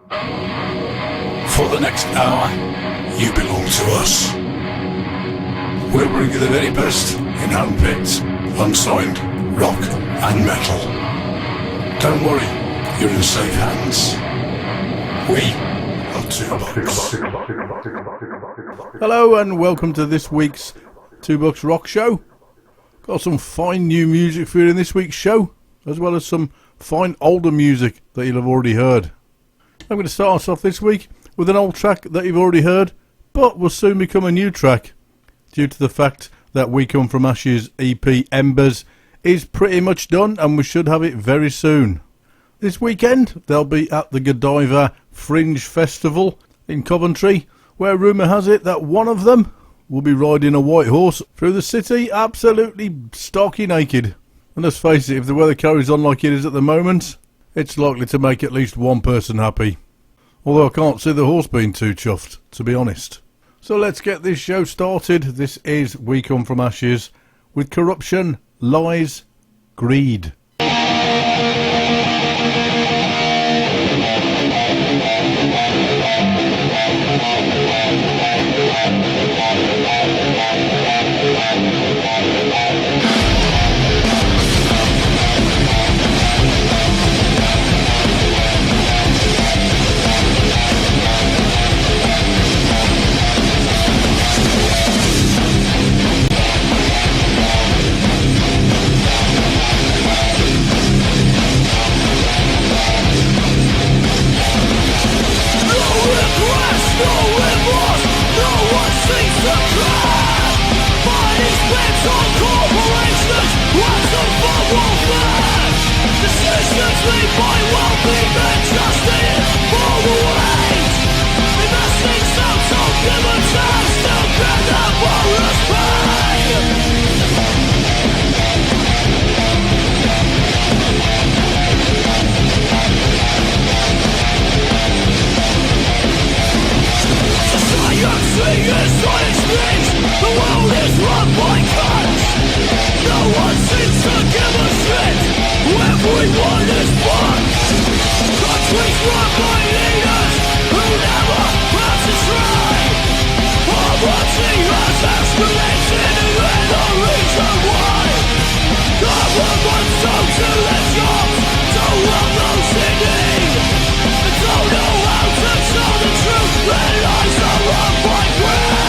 For the next hour, you belong to us. We'll bring you the very best in handpicked, unsigned rock and metal. Don't worry, you're in safe hands. We are Two Bucks. Hello and welcome to this week's Two Bucks Rock Show. Got some fine new music for you in this week's show, as well as some fine older music that you'll have already heard. I'm going to start us off this week with an old track that you've already heard, but will soon become a new track, due to the fact that We Come From Ashes EP Embers is pretty much done and we should have it very soon. This weekend they'll be at the Godiva Fringe Festival in Coventry, where rumour has it that one of them will be riding a white horse through the city absolutely starky naked. And let's face it, if the weather carries on like it is at the moment, it's likely to make at least one person happy. Although I can't see the horse being too chuffed, to be honest. So let's get this show started. This is We Come From Ashes with Corruption, Lies, Greed. Decisions made by wealthy men just in for the wage. Investing sums of dividends to get the bonus pay. Society is on its knees. The world is run by cunts. No one seems to give a shit. Everyone is fucked. Countries run by leaders who never pass a try. Poverty has escalated and the reason why. Governments don't do their jobs, don't love those in need, and don't know how to tell the truth. Their lives are run by greed.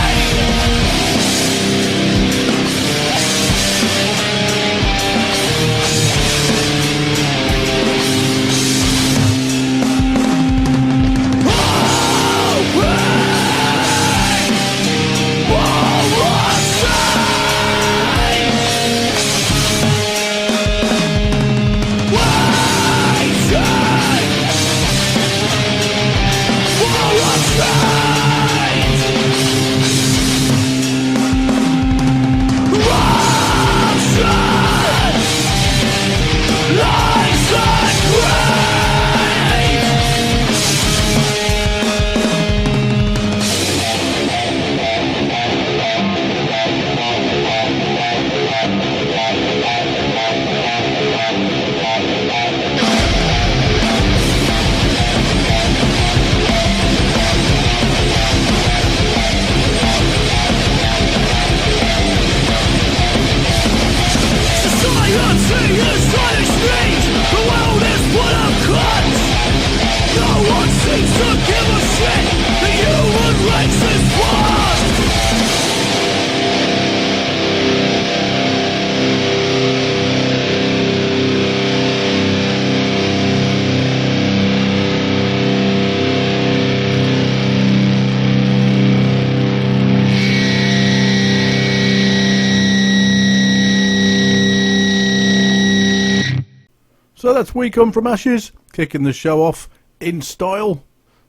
So that's We Come From Ashes, kicking the show off in style.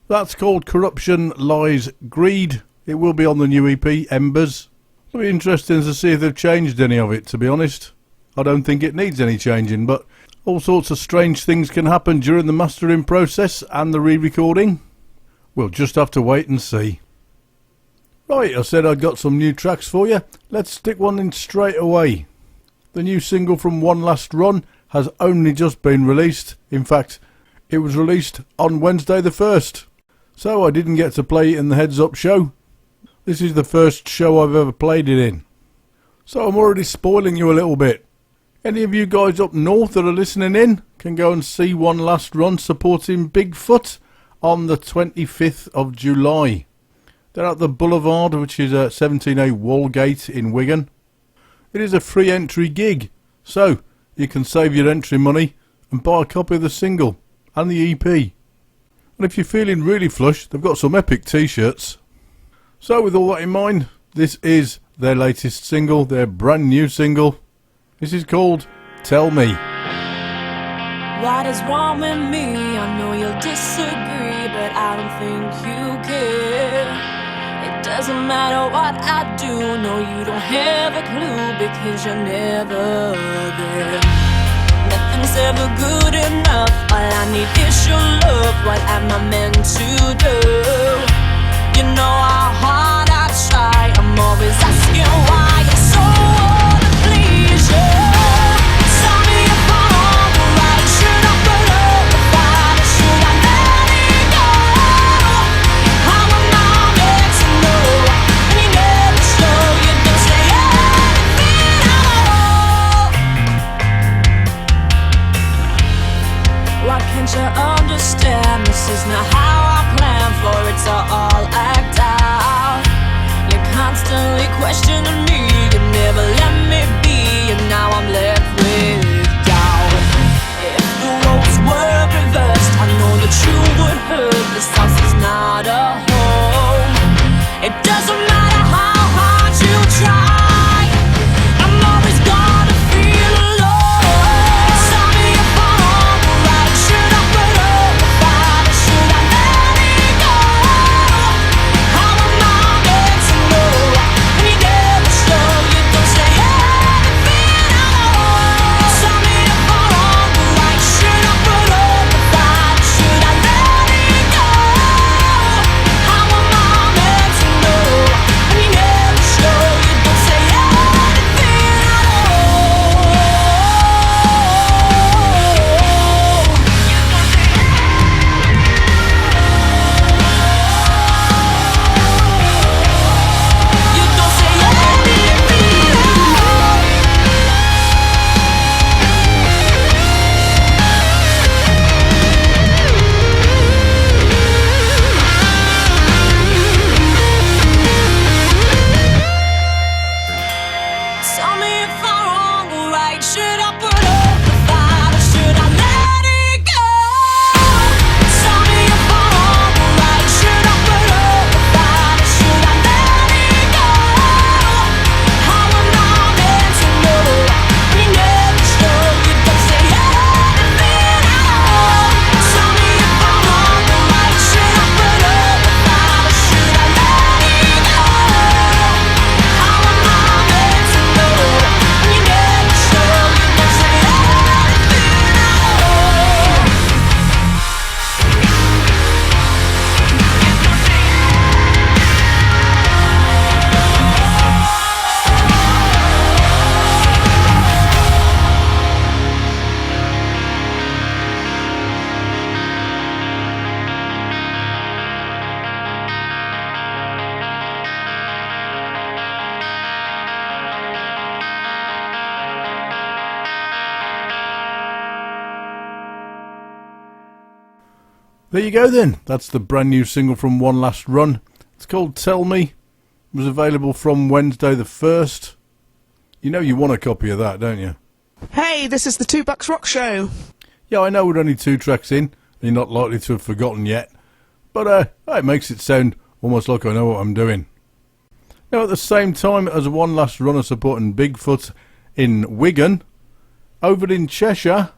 That's called Corruption, Lies, Greed. It will be on the new EP, Embers. It'll be interesting to see if they've changed any of it, to be honest. I don't think it needs any changing, but all sorts of strange things can happen during the mastering process and the re-recording. We'll just have to wait and see. Right, I said I'd got some new tracks for you. Let's stick one in straight away. The new single from One Last Run has only just been released. In fact, It was released on Wednesday the 1st, so I didn't get to play it in the Heads Up show. This is the first show I've ever played it in, so I'm already spoiling you a little bit. Any of you guys up north that are listening in can go and see One Last Run supporting Bigfoot on the 25th of July. They're at the Boulevard, which is at 17A Walgate in Wigan. It is a free entry gig, so you can save your entry money and buy a copy of the single and the EP. And if you're feeling really flush, they've got some epic t-shirts. So with all that in mind, this is their latest single, their brand new single. This is called Tell Me. What is wrong with me? I know you'll disagree, but I don't think you care. It doesn't matter what I do, no, you don't have a clue, because you're never there. Nothing's ever good enough, all I need is your love. What am I meant to do? You know how hard I try, I'm always asking why. You're so hard to please you. Tell me if I'm wrong or right. Should I put up the fight or should I let it go? How am I meant to know? And you never show, you don't say anything at all. Why can't you understand? This is not how I planned for it to all act out. You're constantly questioning me, you never let me be, and now I'm left with doubt. If the roles were reversed, I know that you would hurt. This house is not a home. It doesn't matter how hard you try, I'm always gonna feel alone. Tell me if I'm wrong or right. Should I put up the fight or should I let it go? How am I meant to know? And you never show, you don't say anything at all. Tell me if I'm wrong or right. Should I put up the fight or should I let it go? How am I meant to know? And you never show, you don't say anything at all. You don't say anything at all. Tell me if I'm wrong or right. Should I put up the fight or should I let it go? Tell me if I'm wrong or right. Should I put up the fight or should I let it go? How am I meant to know? You never show, you don't say anything at all. Tell me if I'm wrong or right. Should I put up the fight or should I let it go? How am I meant to know? You never show, you don't say anything at all. There you go then, that's the brand new single from One Last Run. It's called Tell Me. It was available from Wednesday the 1st. You know you want a copy of that, don't you? Hey, this is the $2 Rock Show. Yeah, I know we're only 2 tracks in, and you're not likely to have forgotten yet. But it makes it sound almost like I know what I'm doing. Now at the same time as One Last Runner supporting Bigfoot in Wigan, over in Cheshire,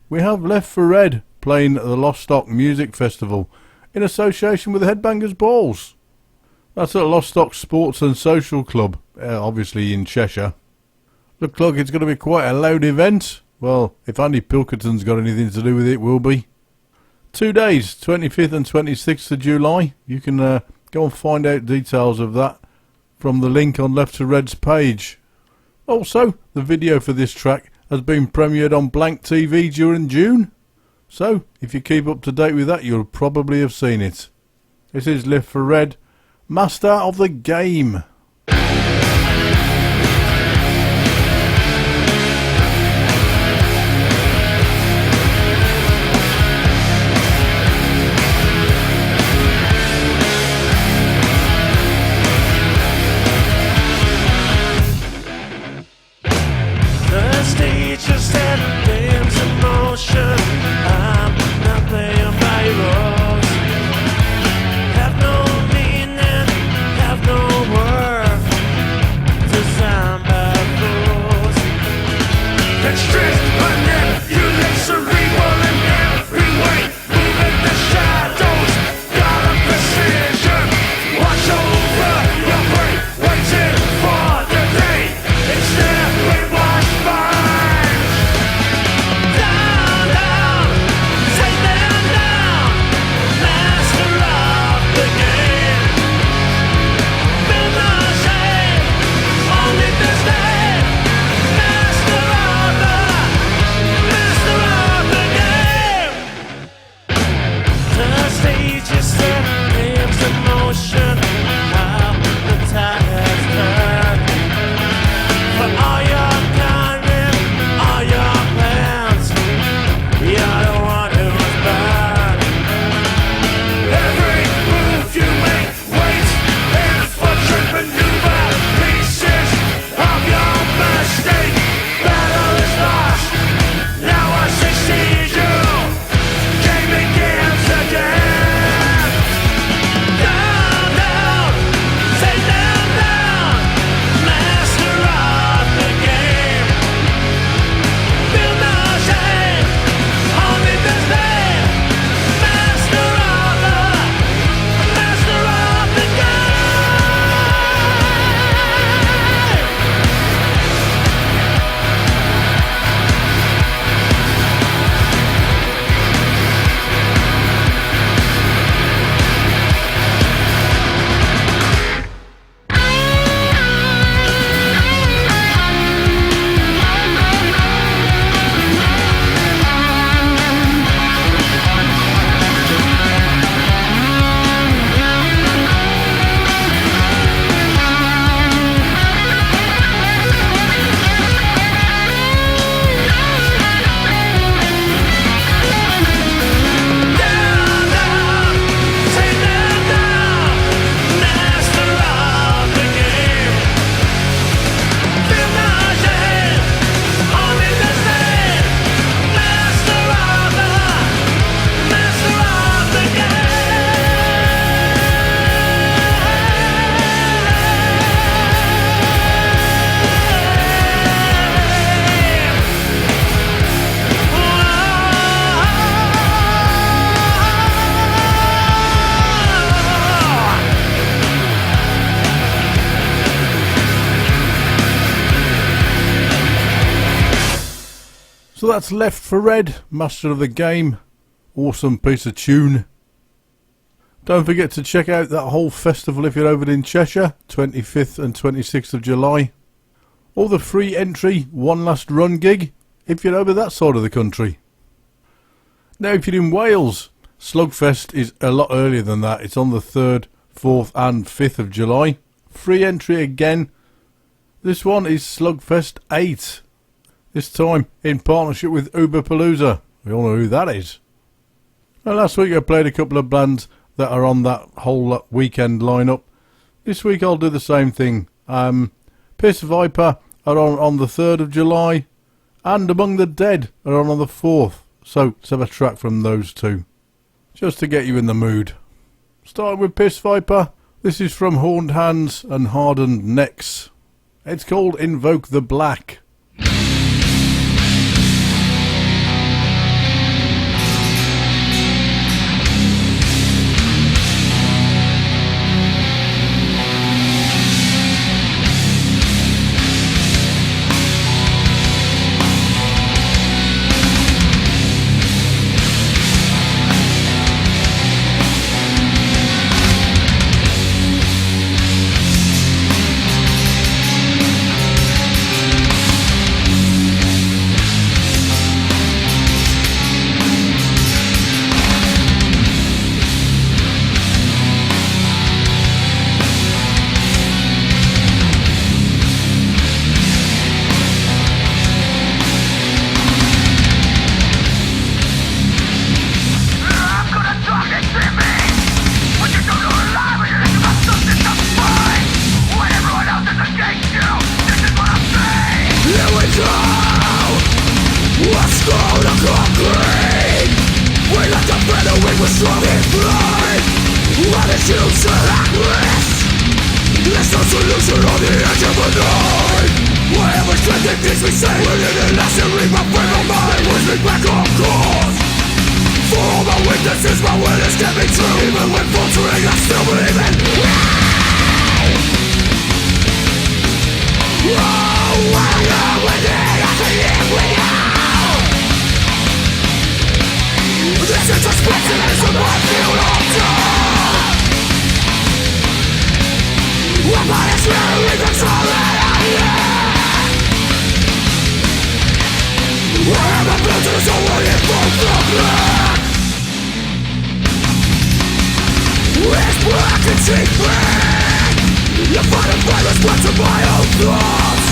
we have Left for Red playing at the Lostock Music Festival in association with the Headbangers Balls. That's at Lostock Sports and Social Club, obviously in Cheshire. Looks like it's going to be quite a loud event. Well, if Andy Pilkington's got anything to do with it, it will be. 2 days, 25th and 26th of July. You can go and find out details of that from the link on Left to Red's page. Also, the video for this track has been premiered on Blank TV during June. So, if you keep up to date with that, you'll probably have seen it. This is Lift for Red, Master of the Game. The stage is set, games in motion. I'm not playing by rules. Have no meaning, have no worth. Designed by fools. Constrict, manipulate, cerebral in every way. Moving the shadows, got a precision. Watch over your brain, waiting for the day. It's there, brainwashed mind. Down, down, take them down. Master of the game. Feel no shame, only this day. Master of the game. The stage is set, games in motion. How the tide has turned. For all your cunning, all your plans, you're the one who was burned. Every move you make, wait, infiltrate, maneuver, pieces of your mistake. Battle is lost, now I succeed you. Game begins again. Down, down, take them down. Master of the game. Feel no shame, only this day. Master of the game. Down, down, take them down. Master of the game. Feel no shame, only the same. Master of the So that's Left for Red, Master of the Game. Awesome piece of tune. Don't forget to check out that whole festival if you're over in Cheshire, 25th and 26th of July. Or the free entry One Last Run gig if you're over that side of the country. Now if you're in Wales, Slugfest is a lot earlier than that. It's on the 3rd, 4th and 5th of July. Free entry again. This one is Slugfest 8. This time in partnership with Uberpalooza. We all know who that is. Now, last week I played a couple of bands that are on that whole weekend lineup. This week I'll do the same thing. Piss Viper are on the 3rd of July, and Among the Dead are on the 4th. So let's have a track from those two, just to get you in the mood. Starting with Piss Viper, this is from Horned Hands and Hardened Necks. It's called Invoke the Black. future at risk. There's no solution on the edge of a knife. Whatever strength it gives me say, within it lasts and read my frame of mind. Push me back on course. For all my weaknesses, my witness can be true. Even when faltering, I still believe in you. Oh, while you're within, I can live with you. This is a speculation, my field of time. What my experience control it out here. Where am I built to the soul waiting for the black? It's black and secret. You find a virus spread to my own thoughts.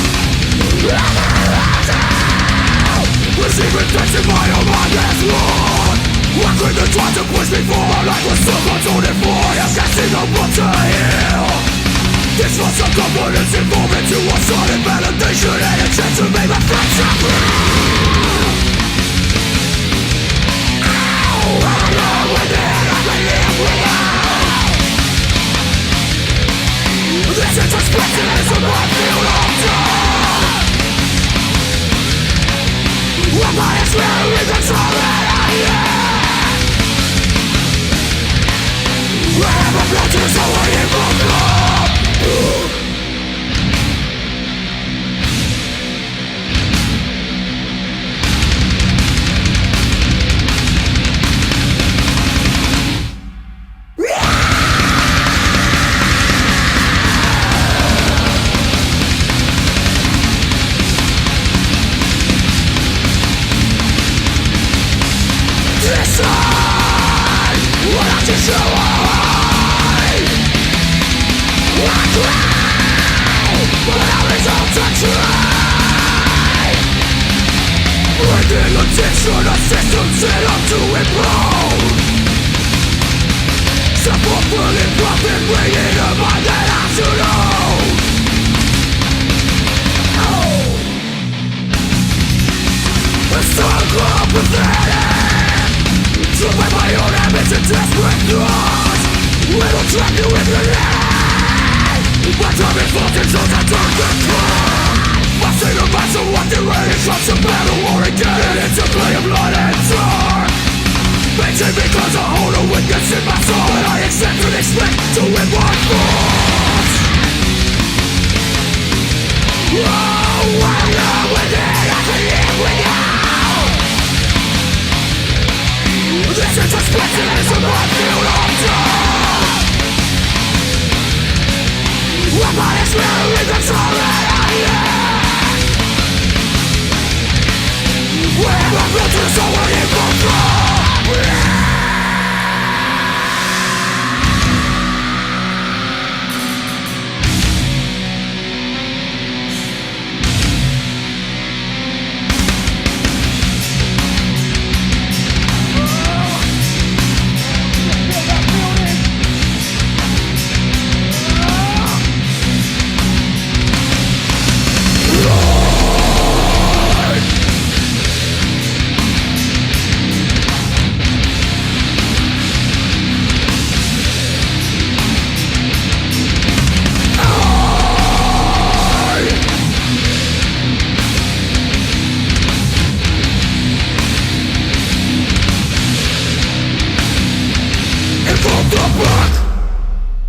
Receiving things in my own mind is wrong. What could you try to push me for? My life was so much on it for. I'm casting no blood to heal. This was a confidence involvement to a solid validation and a chance to make my friends happy. Oh, I'm alone with it, I can live without. This is a speculation, I feel of time. What my experience control it out here. Where am I built to the soul waiting for blood? Attention, a system set up to implode. Self-fulfilling prophet bringing a mind that I should own. It's so pathetic to fight my own habits and desperate thoughts. Little trap you in the head. My time is fucking so I turn the clock. I say no matter what the ready comes to battle war again. It's a play of light and dark. Maintain because I hold a weakness in my soul, and I accept and expect to win my thoughts. Oh, while you're with it, I can live with you. This is a speculation, I feel of time. What my experience control it out here. Where my blood is already broken.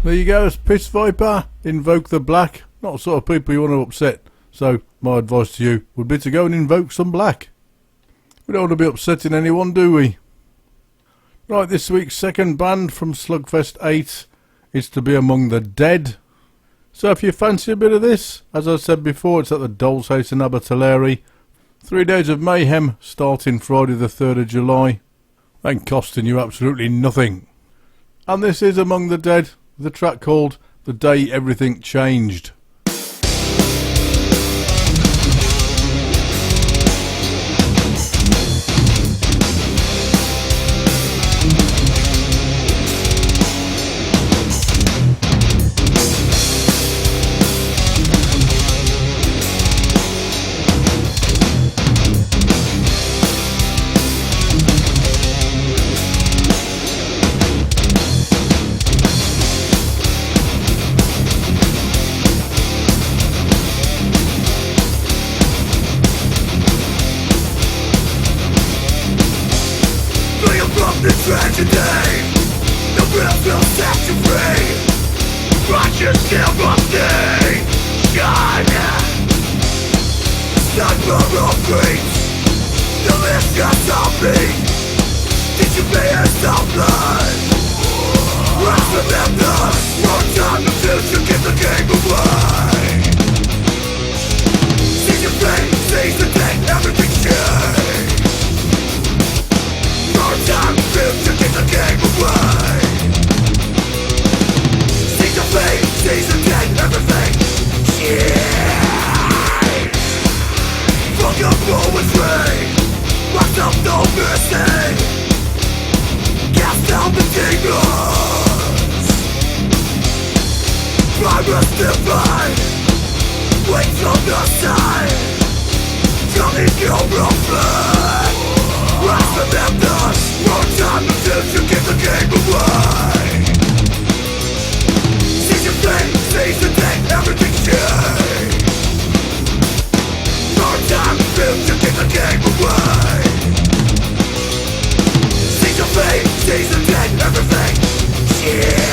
There you go, it's Piss Viper, Invoke the Black. Not the sort of people you want to upset, so my advice to you would be to go and invoke some black. We don't want to be upsetting anyone, do we? Right, this week's second band from Slugfest 8 is To Be Among the Dead. So if you fancy a bit of this, as I said before, it's at the Doll's House in Abertillery. 3 days of mayhem, starting Friday the 3rd of July, and costing you absolutely nothing. And this is Among the Dead, the track called The Day Everything Changed. set you free. Righteous still must be shine. Sniper of creeps, the list got zombie. Did you pay us some blood? Rest from them done. Wrong time, the future, give the game away. Seize your fate, seize the day, everything's changed. Wrong time, the future, give the game away. Seize your fate, seize the day, everything changed. Fuck up poetry, what's up, no mercy. Cast down the demons. Virus divine, wait from the side. Johnny your blood. Rise from them dust. Wrong time, the future, give the game away. Seize your fate, seize the day, everything's changed. Wrong time, the future, give the game away. Seize your fate, seize the day, everything changed.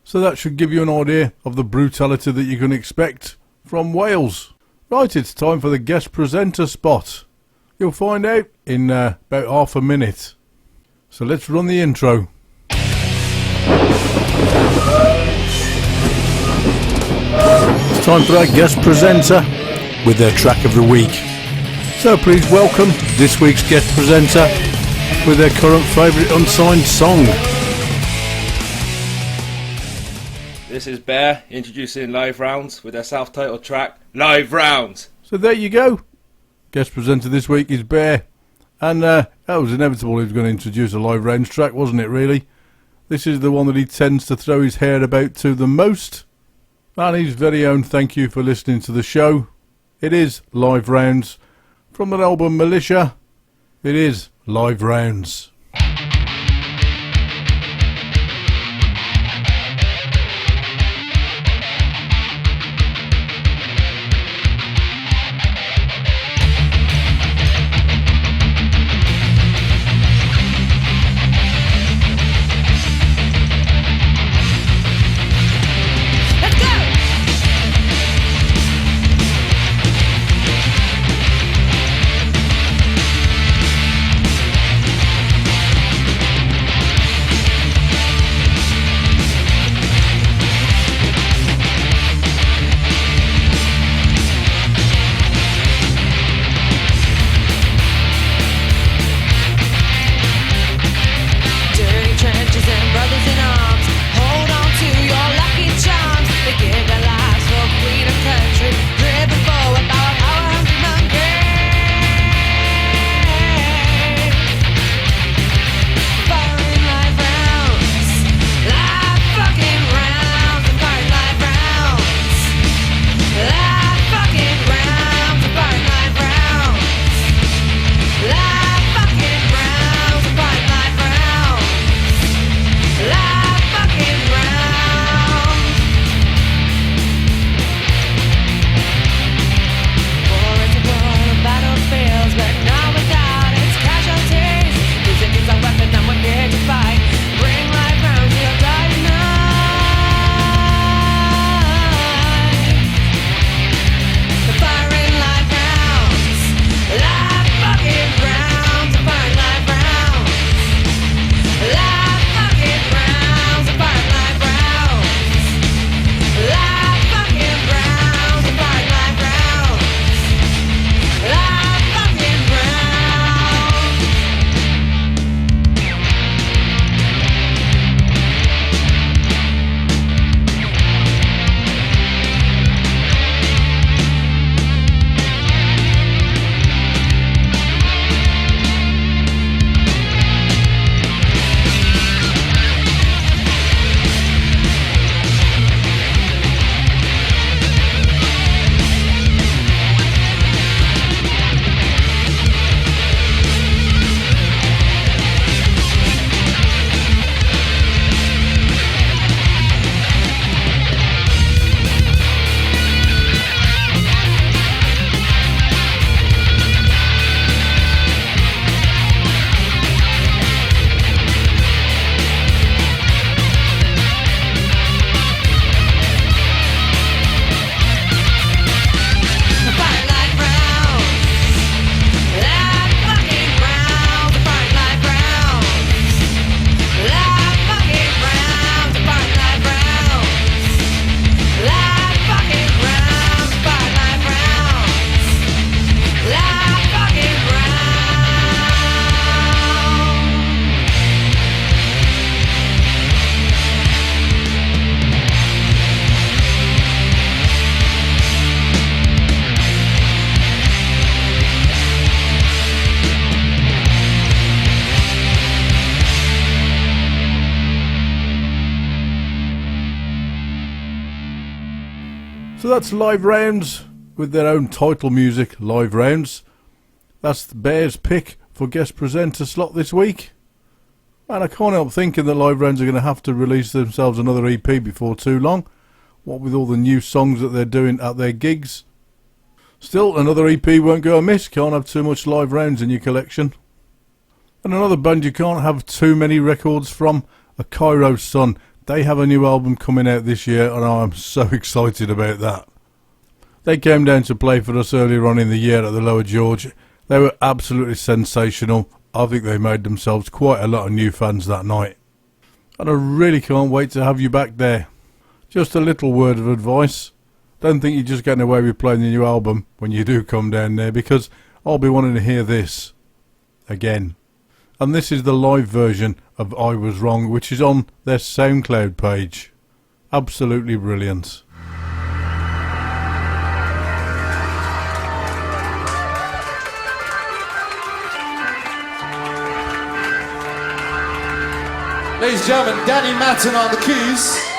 So that should give you an idea of the brutality that you can expect from Wales. Right, it's time for the guest presenter spot. You'll find out in about half a minute. So let's run the intro. It's time for our guest presenter with their track of the week. So please welcome this week's guest presenter with their current favourite unsigned song. This is Bear introducing Live Rounds with their self-titled track, Live Rounds. So there you go. Guest presenter this week is Bear. And that was inevitable he was going to introduce a Live Rounds track, wasn't it really? This is the one that he tends to throw his hair about to the most. And his very own thank you for listening to the show. It is Live Rounds. From that album Militia, it is Live Rounds. Let's go! that's Live Rounds with their own title music, Live Rounds. That's the Bears' pick for guest presenter slot this week. And I can't help thinking that Live Rounds are going to have to release themselves another EP before too long. What with all the new songs that they're doing at their gigs. Still, another EP won't go amiss. Can't have too much Live Rounds in your collection. And another band you can't have too many records from, are Cairo Son. They have a new album coming out this year and I'm so excited about that. They came down to play for us earlier on in the year at the Lower George. They were absolutely sensational. I think they made themselves quite a lot of new fans that night. And I really can't wait to have you back there. Just a little word of advice. Don't think you're just getting away with playing the new album when you do come down there, because I'll be wanting to hear this again. And this is the live version of I Was Wrong, which is on their SoundCloud page. Absolutely brilliant. Ladies and gentlemen, Danny Matton on the keys.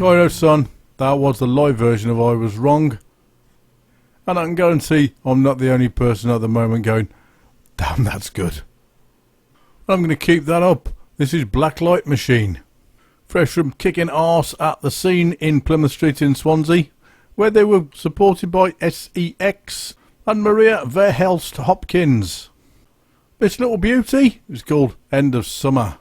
Cairo Son, that was the live version of I Was Wrong. And I can guarantee I'm not the only person at the moment going, damn, that's good. I'm going to keep that up. This is Blacklight Machine. Fresh from kicking arse at the scene in Plymouth Street in Swansea, where they were supported by SEX and Maria Verhelst Hopkins. This little beauty is called End of Summer.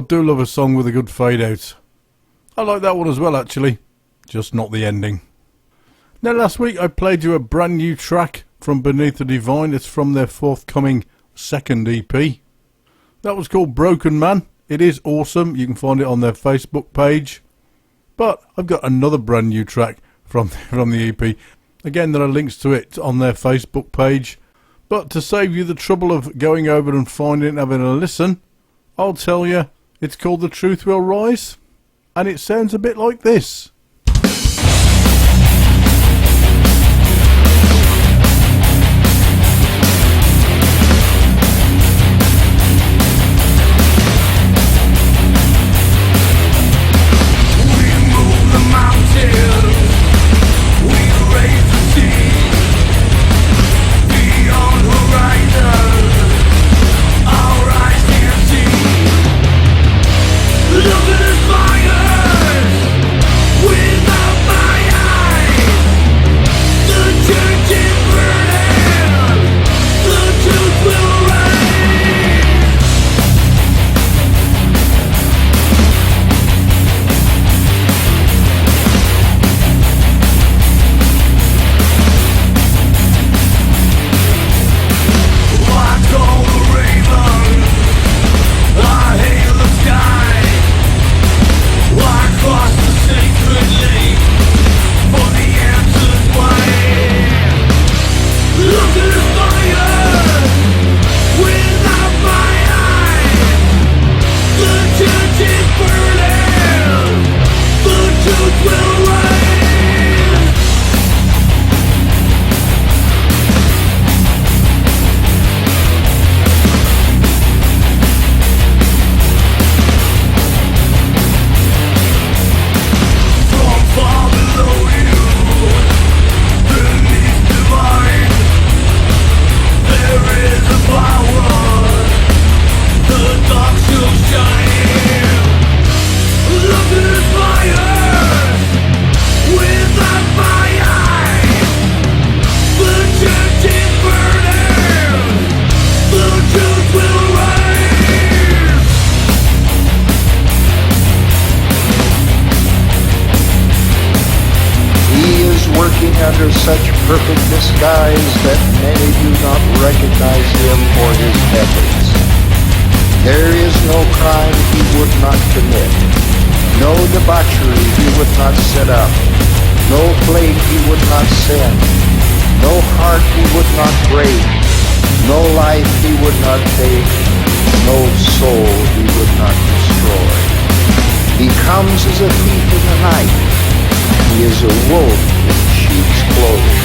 do love a song with a good fade out. I like that one as well, actually, just not the ending. Now, last week I played you a brand new track from Beneath the Divine. It's from their forthcoming second EP. That was called Broken Man. It is awesome. You can find it on their Facebook page. But I've got another brand new track from the EP. Again, there are links to it on their Facebook page. But to save you the trouble of going over and finding it and having a listen, I'll tell you, it's called The Truth Will Rise. And it sounds a bit like this. Under such perfect disguise that many do not recognize him for his efforts. There is no crime he would not commit, no debauchery he would not set up, no plague he would not send, no heart he would not break, no life he would not take, no soul he would not destroy. He comes as a thief in the night. He is a wolf in sheep's clothing.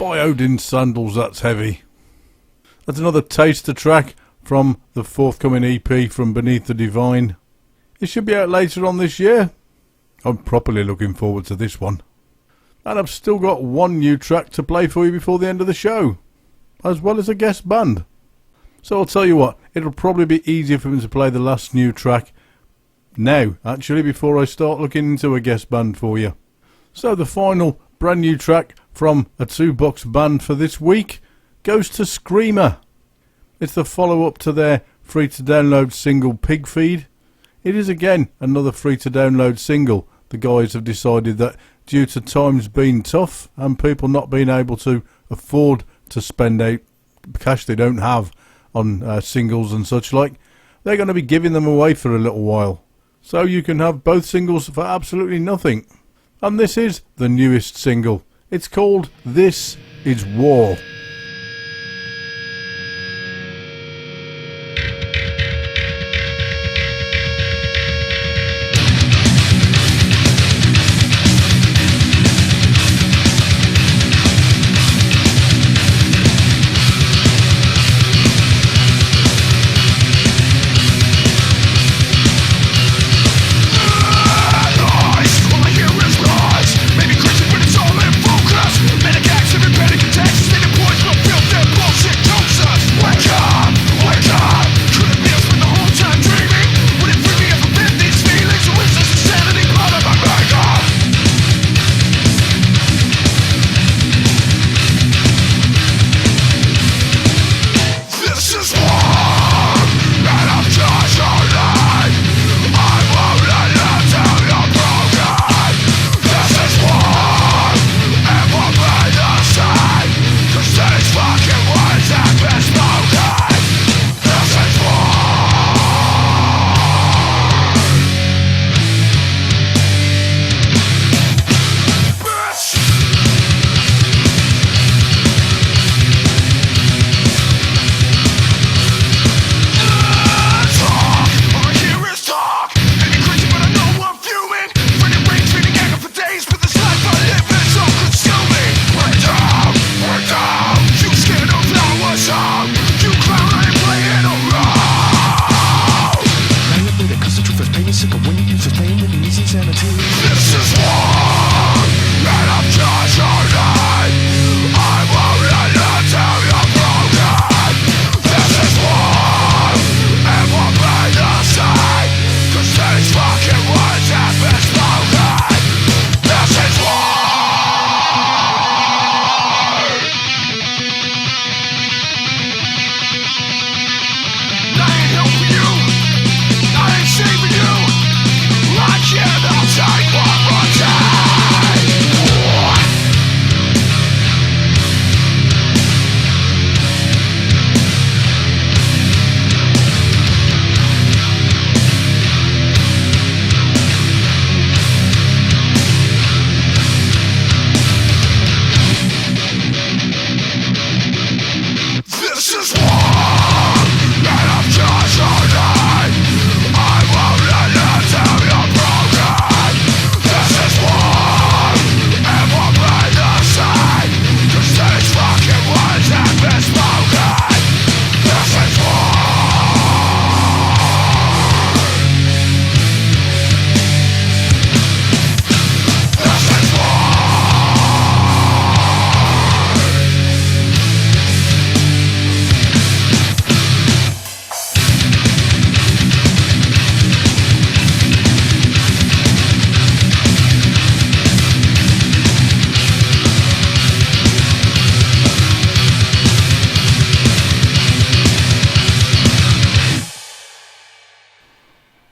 By Odin's sandals, that's heavy. That's another taster track from the forthcoming EP from Beneath the Divine. It should be out later on this year. I'm properly looking forward to this one. And I've still got one new track to play for you before the end of the show, as well as a guest band. So I'll tell you what, it'll probably be easier for me to play the last new track now, actually, before I start looking into a guest band for you. So the final brand new track from a 2-box band for this week goes to Skreamer. It's the follow-up to their free-to-download single Pig Feed. It is again another free-to-download single. The guys have decided that due to times being tough and people not being able to afford to spend out cash they don't have on singles and such like, they're going to be giving them away for a little while. So you can have both singles for absolutely nothing. And this is the newest single. It's called This Is War.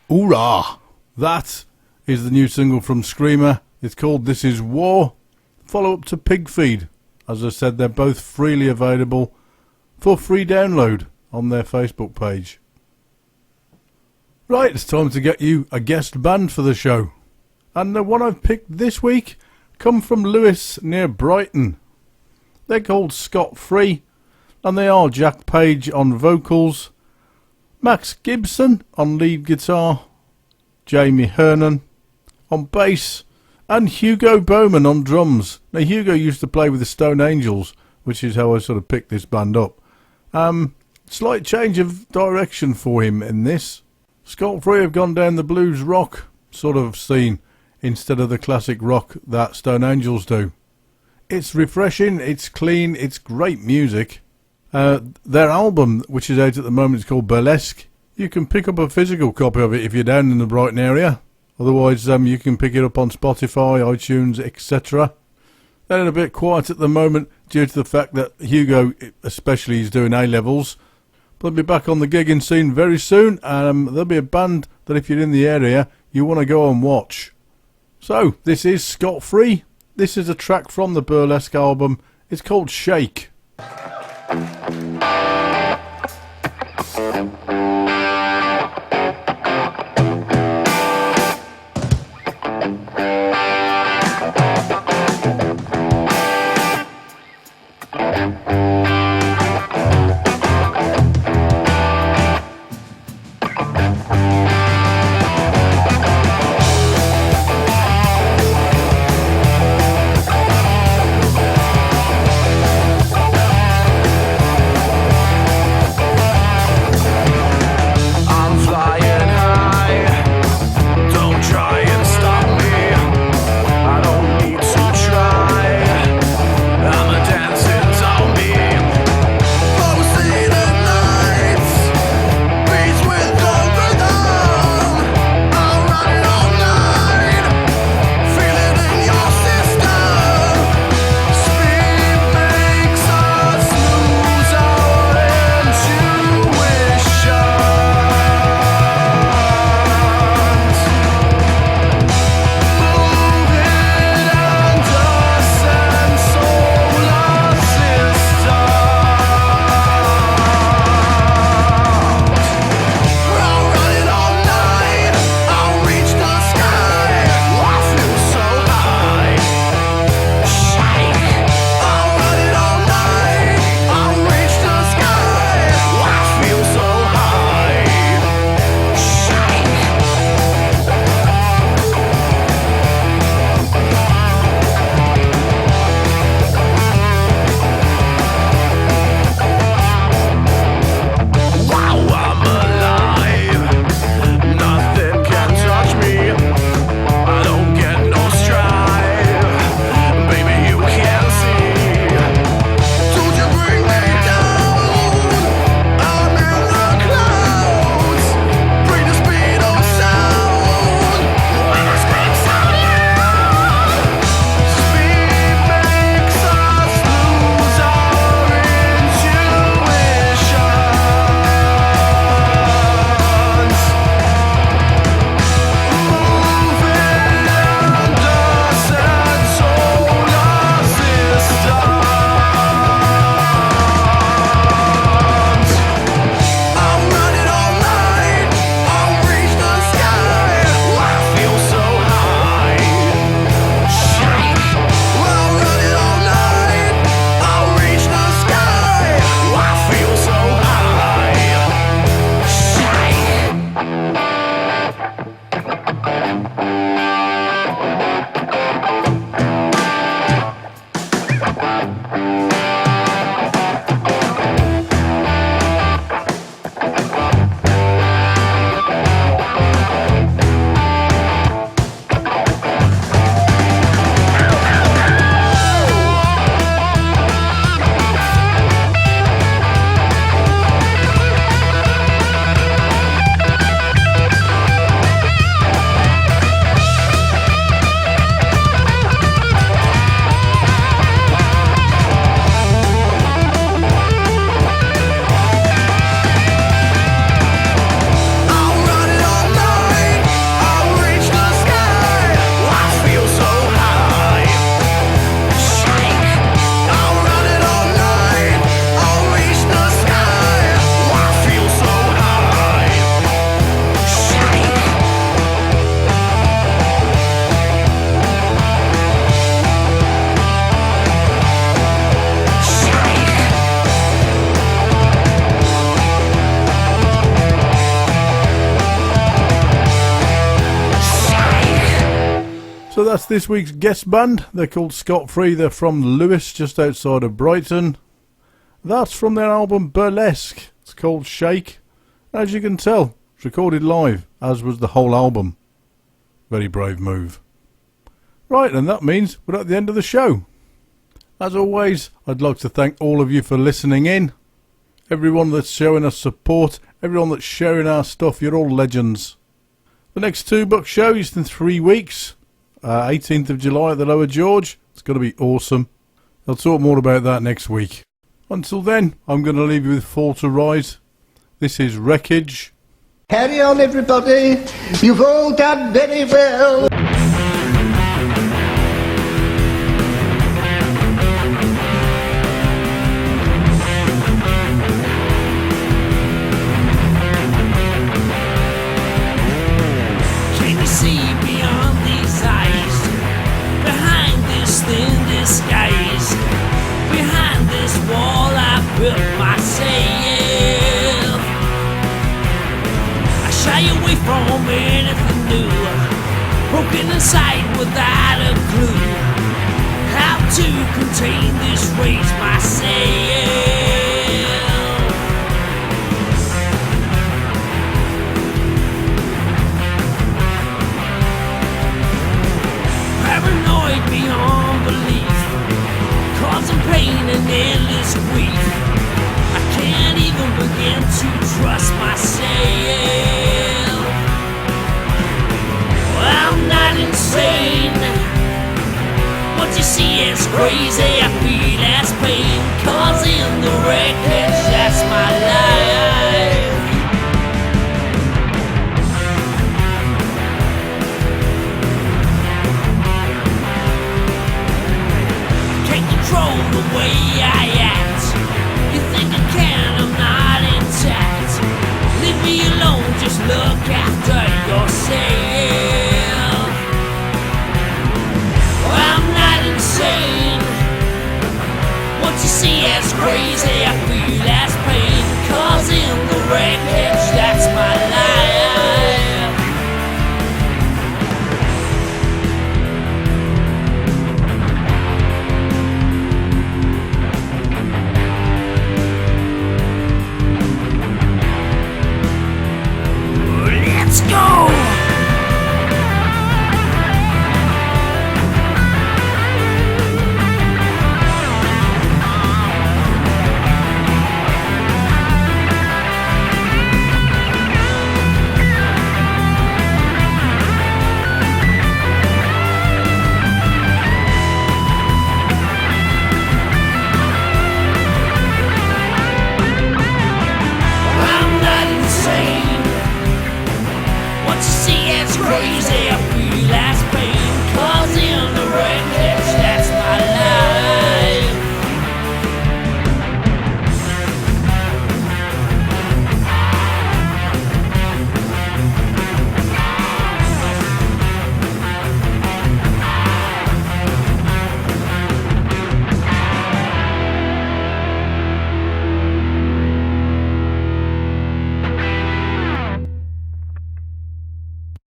Hoorah! That is the new single from Skreamer. It's called This Is War. Follow up to Pig Feed. As I said, they're both freely available for free download on their Facebook page. Right, it's time to get you a guest band for the show. And the one I've picked this week come from Lewis near Brighton. They're called Scott Free, and they are Jack Page on vocals, Max Gibson on lead guitar, Jamie Hernan on bass, and Hugo Bowman on drums. Now, Hugo used to play with the Stone Angels which is how I sort of picked this band up. Slight change of direction for him in this. Scott Free have gone down the blues rock sort of scene instead of the classic rock that Stone Angels do. It's refreshing, it's clean, it's great music. Their album, which is out at the moment, is called Burlesque. You can pick up a physical copy of it if you're down in the Brighton area. Otherwise, you can pick it up on Spotify, iTunes, etc. They're a bit quiet at the moment due to the fact that Hugo, especially, is doing A-levels. But they'll be back on the gigging scene very soon. There'll be a band that if you're in the area, you want to go and watch. So, this is Scott Free. This is a track from the Burlesque album. It's called Shake. So that's this week's guest band. They're called Scot Free. They're from Lewis, just outside of Brighton. That's from their album Burlesque. It's called Shake. As you can tell, it's recorded live, as was the whole album. Very brave move. Right, and that means we're at the end of the show. As always, I'd like to thank all of you for listening in. Everyone that's showing us support, everyone that's sharing our stuff, you're all legends. The next $2 show is in 3 weeks. 18th of July at the Lower George. It's going to be awesome. I'll talk more about that next week. Until then, I'm going to leave you with Fall to Rise. This is Wreckage. Carry on, everybody. You've all done very well. Can you see beyond these eyes? Behind this thin disguise, behind this wall I built myself. I shy away from anything new, broken inside without a clue how to contain this rage myself. Paranoid beyond belief, causing pain and endless grief. I can't even begin to trust myself. Well, I'm not insane. What you see is crazy, I feel as pain. Causing the wreckage, that's my life. Control the way I act. You think I can, I'm not intact. Leave me alone, just look after yourself. Well, I'm not insane. What you see as crazy, I feel as pain. Causing the wreckage, that's my life. Let's go! I'm not insane. What you see is crazy.